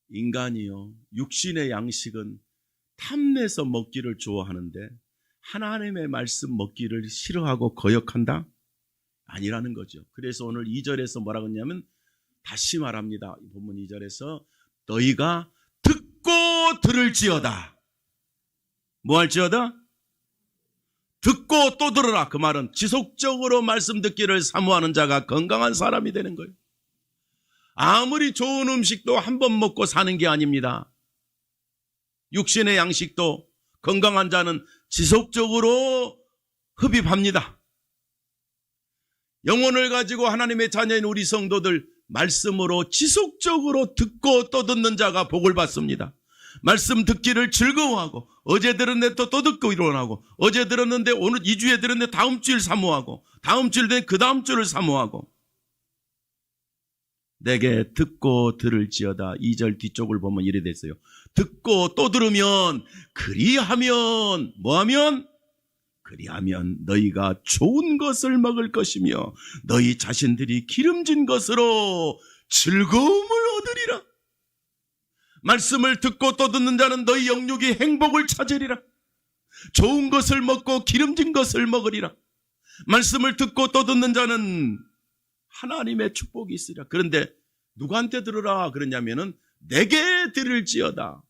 인간이요, 육신의 양식은 탐내서 먹기를 좋아하는데 하나님의 말씀 먹기를 싫어하고 거역한다? 아니라는 거죠. 그래서 오늘 2절에서 뭐라고 했냐면, 다시 말합니다. 본문 2절에서 너희가 듣고 들을지어다. 뭐 할지어다? 듣고 또 들으라. 그 말은 지속적으로 말씀 듣기를 사모하는 자가 건강한 사람이 되는 거예요. 아무리 좋은 음식도 한 번 먹고 사는 게 아닙니다. 육신의 양식도 건강한 자는 지속적으로 흡입합니다. 영혼을 가지고 하나님의 자녀인 우리 성도들, 말씀으로 지속적으로 듣고 또 듣는 자가 복을 받습니다. 말씀 듣기를 즐거워하고, 어제 들었는데 또 듣고 일어나고, 어제 들었는데 오늘 2주에 들었는데 다음 주일 사모하고, 다음 주일 되면 그 다음 주를 사모하고, 내게 듣고 들을지어다. 2절 뒤쪽을 보면 이래 됐어요. 듣고 또 들으면, 그리하면 뭐하면? 그리하면 너희가 좋은 것을 먹을 것이며 너희 자신들이 기름진 것으로 즐거움을 얻으리라. 말씀을 듣고 또 듣는 자는 너희 영육이 행복을 찾으리라. 좋은 것을 먹고 기름진 것을 먹으리라. 말씀을 듣고 또 듣는 자는 하나님의 축복이 있으리라. 그런데 누구한테 들으라 그러냐면은 내게 들을지어다.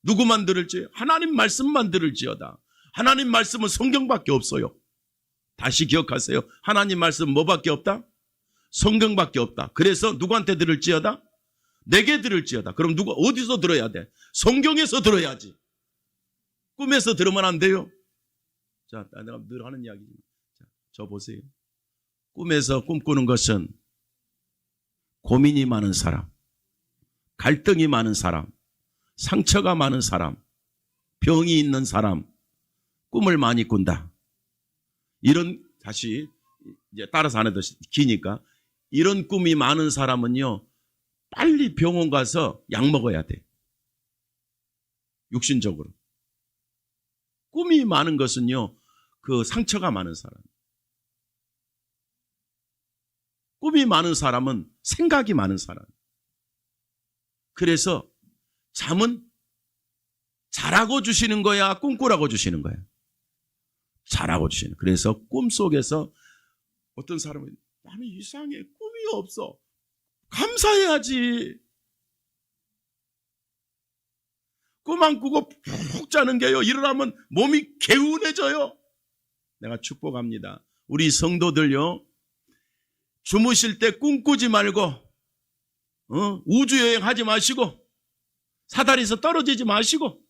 누구만 들을지? 하나님 말씀만 들을지어다. 하나님 말씀은 성경밖에 없어요. 다시 기억하세요. 하나님 말씀 뭐밖에 없다? 성경밖에 없다. 그래서 누구한테 들을지어다? 내게 들을지어다. 그럼 누가 어디서 들어야 돼? 성경에서 들어야지. 꿈에서 들으면 안 돼요. 자, 내가 늘 하는 이야기지만, 자, 저 보세요. 꿈에서 꿈꾸는 것은 고민이 많은 사람, 갈등이 많은 사람, 상처가 많은 사람, 병이 있는 사람, 꿈을 많이 꾼다. 이런, 다시 이제 따라서 안 해도 기니까, 이런 꿈이 많은 사람은요, 빨리 병원 가서 약 먹어야 돼. 육신적으로. 꿈이 많은 것은요, 그 상처가 많은 사람. 꿈이 많은 사람은 생각이 많은 사람. 그래서 잠은 자라고 주시는 거야, 꿈꾸라고 주시는 거야? 자라고 주시는. 그래서 꿈속에서 어떤 사람은 나는 이상해, 꿈이 없어. 감사해야지. 꿈 안 꾸고 푹 자는 게요, 일어나면 몸이 개운해져요. 내가 축복합니다. 우리 성도들요, 주무실 때 꿈꾸지 말고, 우주여행 하지 마시고, 사다리에서 떨어지지 마시고,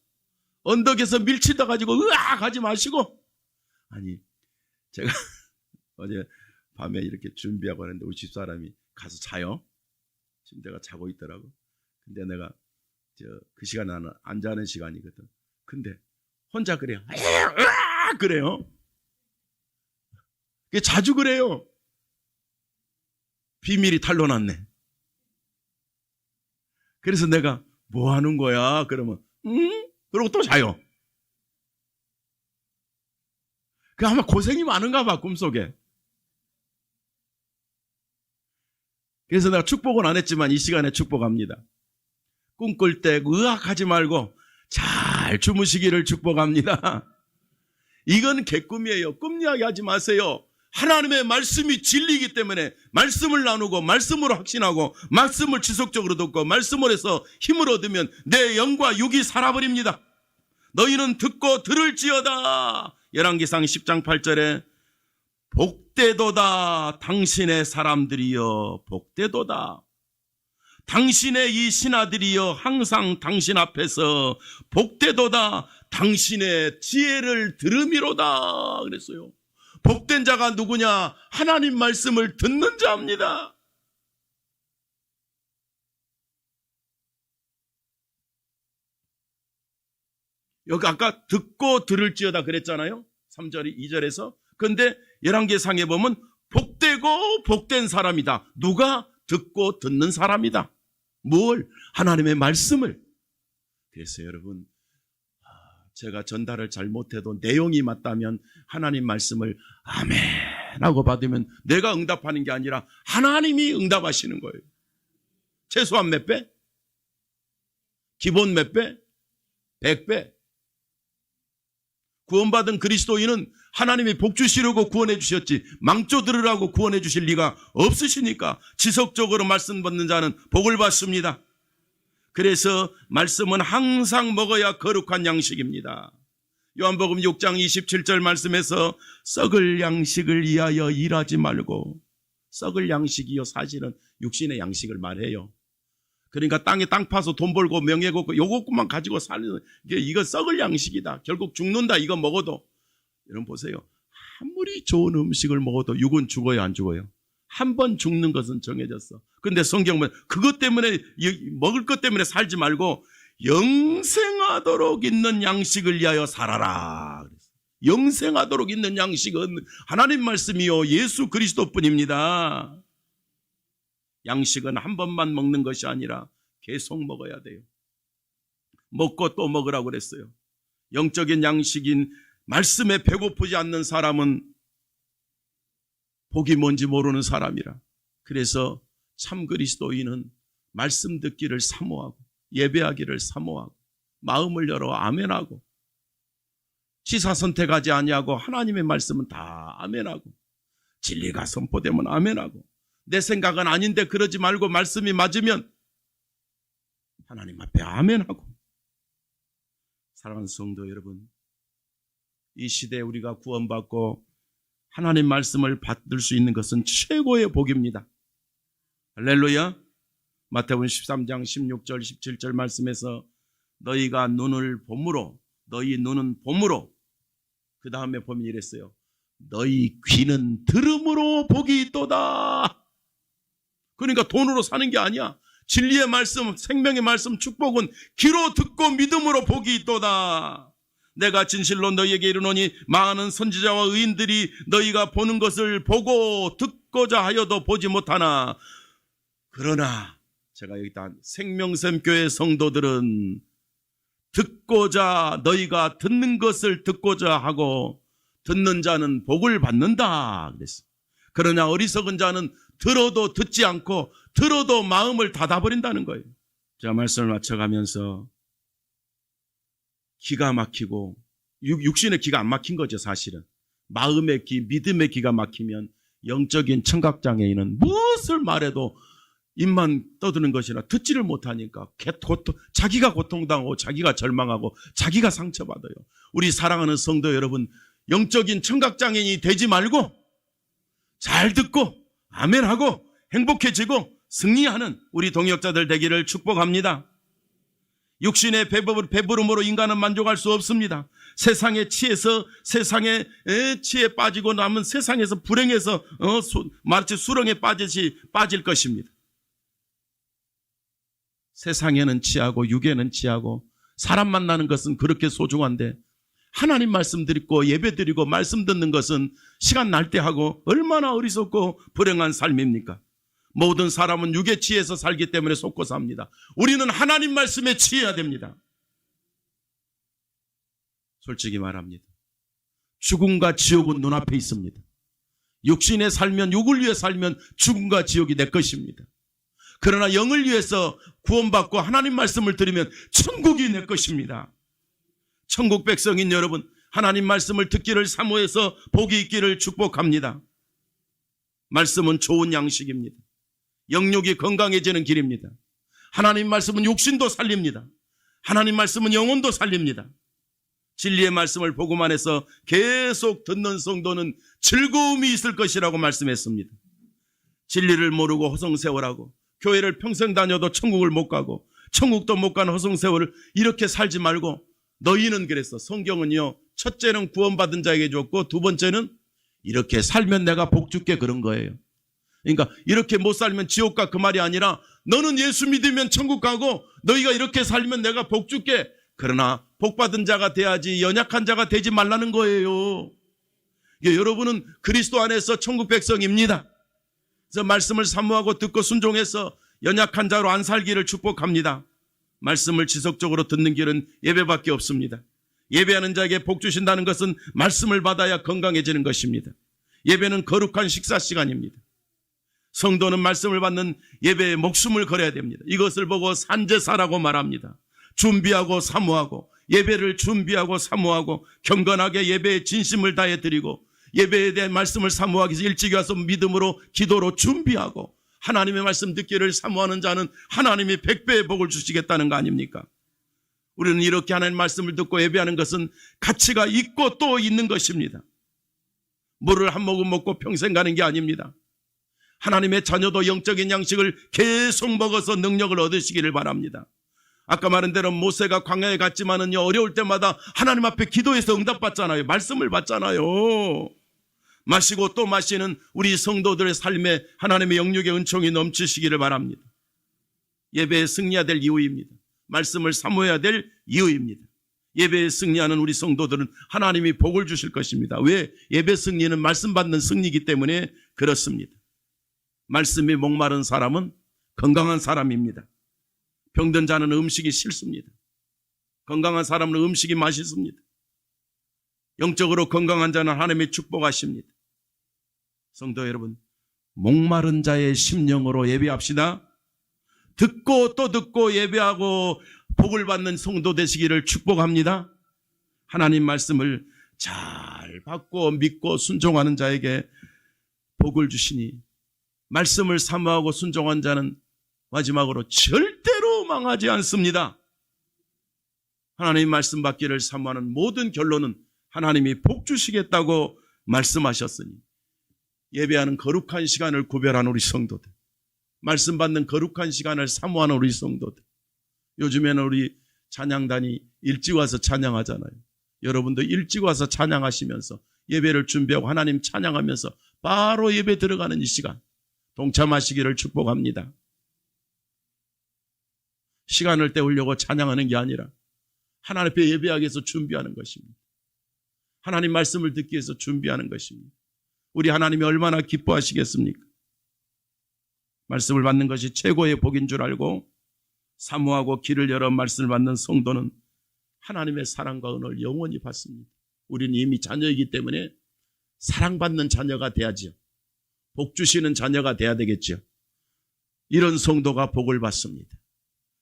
언덕에서 밀치다 가지고 으악 하지 마시고. 아니, 제가 어제 밤에 이렇게 준비하고 하는데 우리 집사람이 가서 자요. 침대가 자고 있더라고. 근데 내가 그 시간에 나는 안 자는 시간이거든. 근데 혼자 그래요. 그래요. 자주 그래요. 비밀이 탄로났네. 그래서 내가 뭐 하는 거야? 그러면 그러고 또 자요. 그 아마 고생이 많은가 봐, 꿈속에. 그래서 내가 축복은 안 했지만 이 시간에 축복합니다. 꿈꿀 때 의학하지 말고 잘 주무시기를 축복합니다. 이건 개꿈이에요. 꿈 이야기하지 마세요. 하나님의 말씀이 진리이기 때문에 말씀을 나누고 말씀으로 확신하고 말씀을 지속적으로 듣고 말씀을 해서 힘을 얻으면 내 영과 육이 살아버립니다. 너희는 듣고 들을지어다. 열왕기상 10장 8절에 복되도다 당신의 사람들이여 복되도다. 당신의 이 신하들이여 항상 당신 앞에서 복되도다 당신의 지혜를 들음이로다 그랬어요. 복된 자가 누구냐? 하나님 말씀을 듣는 자입니다. 여기 아까 듣고 들을지어다 그랬잖아요. 3절, 2절에서. 그런데 열왕기상에 보면 복되고 복된 사람이다. 누가? 듣고 듣는 사람이다. 뭘? 하나님의 말씀을. 그래서 여러분, 제가 전달을 잘못해도 내용이 맞다면 하나님 말씀을 아멘 하고 받으면 내가 응답하는 게 아니라 하나님이 응답하시는 거예요. 최소한 몇 배? 기본 몇 배? 100배. 구원받은 그리스도인은 하나님이 복 주시려고 구원해 주셨지 망조 들으라고 구원해 주실 리가 없으시니까 지속적으로 말씀 받는 자는 복을 받습니다. 그래서 말씀은 항상 먹어야 거룩한 양식입니다. 요한복음 6장 27절 말씀에서 썩을 양식을 위하여 일하지 말고, 썩을 양식이요 사실은 육신의 양식을 말해요. 그러니까 땅에 땅 파서 돈 벌고 명예 걷고 요것만 가지고 사는 이거 썩을 양식이다. 결국 죽는다. 이거 먹어도. 여러분 보세요. 아무리 좋은 음식을 먹어도 육은 죽어요 안 죽어요? 한 번 죽는 것은 정해졌어. 근데 성경은 그것 때문에 먹을 것 때문에 살지 말고 영생하도록 있는 양식을 위하여 살아라. 영생하도록 있는 양식은 하나님 말씀이요 예수 그리스도뿐입니다. 양식은 한 번만 먹는 것이 아니라 계속 먹어야 돼요. 먹고 또 먹으라고 그랬어요. 영적인 양식인 말씀에 배고프지 않는 사람은 복이 뭔지 모르는 사람이라. 그래서 참 그리스도인은 말씀 듣기를 사모하고 예배하기를 사모하고 마음을 열어 아멘하고 취사 선택하지 아니하고 하나님의 말씀은 다 아멘하고 진리가 선포되면 아멘하고 내 생각은 아닌데 그러지 말고 말씀이 맞으면 하나님 앞에 아멘하고. 사랑하는 성도 여러분, 이 시대에 우리가 구원받고 하나님 말씀을 받을 수 있는 것은 최고의 복입니다. 할렐루야. 마태복음 13장 16절 17절 말씀에서 너희가 눈을 봄으로 너희 눈은 봄으로 그 다음에 보면 이랬어요. 너희 귀는 들음으로 복이 있도다. 그러니까 돈으로 사는 게 아니야. 진리의 말씀, 생명의 말씀, 축복은 귀로 듣고 믿음으로 복이 있도다. 내가 진실로 너희에게 이르노니 많은 선지자와 의인들이 너희가 보는 것을 보고 듣고자 하여도 보지 못하나 그러나 제가 여기다 생명샘교회 성도들은 듣고자 너희가 듣는 것을 듣고자 하고 듣는 자는 복을 받는다 그랬어. 그러나 어리석은 자는 들어도 듣지 않고 들어도 마음을 닫아버린다는 거예요. 제가 말씀을 맞춰가면서 기가 막히고 육신의 기가 안 막힌 거죠 사실은. 마음의 기, 믿음의 기가 막히면 영적인 청각장애인은 무엇을 말해도 입만 떠드는 것이라 듣지를 못하니까 자기가 고통당하고 자기가 절망하고 자기가 상처받아요. 우리 사랑하는 성도 여러분, 영적인 청각장애인이 되지 말고 잘 듣고 아멘하고 행복해지고 승리하는 우리 동역자들 되기를 축복합니다. 육신의 배부름으로 인간은 만족할 수 없습니다. 세상에 치에서 세상에 치에 빠지고 남은 세상에서 불행해서 마치 수렁에 빠지듯이 빠질 것입니다. 세상에는 취하고 육에는 취하고 사람 만나는 것은 그렇게 소중한데 하나님 말씀 드리고 예배 드리고 말씀 듣는 것은 시간 날 때 하고 얼마나 어리석고 불행한 삶입니까? 모든 사람은 육에 취해서 살기 때문에 속고 삽니다. 우리는 하나님 말씀에 취해야 됩니다. 솔직히 말합니다. 죽음과 지옥은 눈앞에 있습니다. 육신에 살면, 육을 위해 살면 죽음과 지옥이 내 것입니다. 그러나 영을 위해서 구원받고 하나님 말씀을 들으면 천국이 내 것입니다. 천국 백성인 여러분, 하나님 말씀을 듣기를 사모해서 복이 있기를 축복합니다. 말씀은 좋은 양식입니다. 영육이 건강해지는 길입니다. 하나님 말씀은 육신도 살립니다. 하나님 말씀은 영혼도 살립니다. 진리의 말씀을 보고만 해서 계속 듣는 성도는 즐거움이 있을 것이라고 말씀했습니다. 진리를 모르고 허송세월하고 교회를 평생 다녀도 천국을 못 가고 천국도 못 가는 허송세월을 이렇게 살지 말고 너희는 그랬어. 성경은요, 첫째는 구원받은 자에게 줬고 두 번째는 이렇게 살면 내가 복 줄게 그런 거예요. 그러니까 이렇게 못 살면 지옥 가 그 말이 아니라 너는 예수 믿으면 천국 가고 너희가 이렇게 살면 내가 복 줄게. 그러나 복받은 자가 돼야지 연약한 자가 되지 말라는 거예요. 여러분은 그리스도 안에서 천국 백성입니다. 그래서 말씀을 사모하고 듣고 순종해서 연약한 자로 안 살기를 축복합니다. 말씀을 지속적으로 듣는 길은 예배밖에 없습니다. 예배하는 자에게 복 주신다는 것은 말씀을 받아야 건강해지는 것입니다. 예배는 거룩한 식사 시간입니다. 성도는 말씀을 받는 예배에 목숨을 걸어야 됩니다. 이것을 보고 산제사라고 말합니다. 준비하고 사모하고 예배를 준비하고 사모하고 경건하게 예배에 진심을 다해 드리고 예배에 대한 말씀을 사모하기 위해서 일찍 와서 믿음으로 기도로 준비하고 하나님의 말씀 듣기를 사모하는 자는 하나님이 100배의 복을 주시겠다는 거 아닙니까? 우리는 이렇게 하나님의 말씀을 듣고 예배하는 것은 가치가 있고 또 있는 것입니다. 물을 한 모금 먹고 평생 가는 게 아닙니다. 하나님의 자녀도 영적인 양식을 계속 먹어서 능력을 얻으시기를 바랍니다. 아까 말한 대로 모세가 광야에 갔지만은요, 어려울 때마다 하나님 앞에 기도해서 응답받잖아요. 말씀을 받잖아요. 마시고 또 마시는 우리 성도들의 삶에 하나님의 영육의 은총이 넘치시기를 바랍니다. 예배에 승리해야 될 이유입니다. 말씀을 사모해야 될 이유입니다. 예배에 승리하는 우리 성도들은 하나님이 복을 주실 것입니다. 왜? 예배 승리는 말씀 받는 승리이기 때문에 그렇습니다. 말씀이 목마른 사람은 건강한 사람입니다. 병든 자는 음식이 싫습니다. 건강한 사람은 음식이 맛있습니다. 영적으로 건강한 자는 하나님이 축복하십니다. 성도 여러분, 목마른 자의 심령으로 예배합시다. 듣고 또 듣고 예배하고 복을 받는 성도 되시기를 축복합니다. 하나님 말씀을 잘 받고 믿고 순종하는 자에게 복을 주시니 말씀을 사모하고 순종한 자는 마지막으로 절대로 망하지 않습니다. 하나님 말씀 받기를 사모하는 모든 결론은 하나님이 복 주시겠다고 말씀하셨으니 예배하는 거룩한 시간을 구별한 우리 성도들, 말씀 받는 거룩한 시간을 사모하는 우리 성도들, 요즘에는 우리 찬양단이 일찍 와서 찬양하잖아요. 여러분도 일찍 와서 찬양하시면서 예배를 준비하고 하나님 찬양하면서 바로 예배 들어가는 이 시간 동참하시기를 축복합니다. 시간을 때우려고 찬양하는 게 아니라 하나님 앞에 예배하기 위해서 준비하는 것입니다. 하나님 말씀을 듣기 위해서 준비하는 것입니다. 우리 하나님이 얼마나 기뻐하시겠습니까? 말씀을 받는 것이 최고의 복인 줄 알고 사모하고 길을 열어 말씀을 받는 성도는 하나님의 사랑과 은혜를 영원히 받습니다. 우리는 이미 자녀이기 때문에 사랑받는 자녀가 돼야죠. 복 주시는 자녀가 돼야 되겠죠. 이런 성도가 복을 받습니다.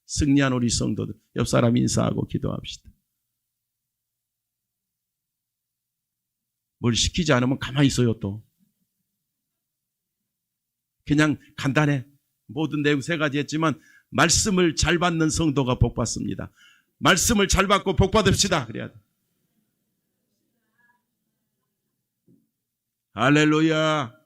승리한 우리 성도들, 옆 사람 인사하고 기도합시다. 뭘 시키지 않으면 가만히 있어요. 또 그냥 간단해. 모든 내용 세 가지 했지만 말씀을 잘 받는 성도가 복 받습니다. 말씀을 잘 받고 복 받읍시다. 그래야 돼. 할렐루야.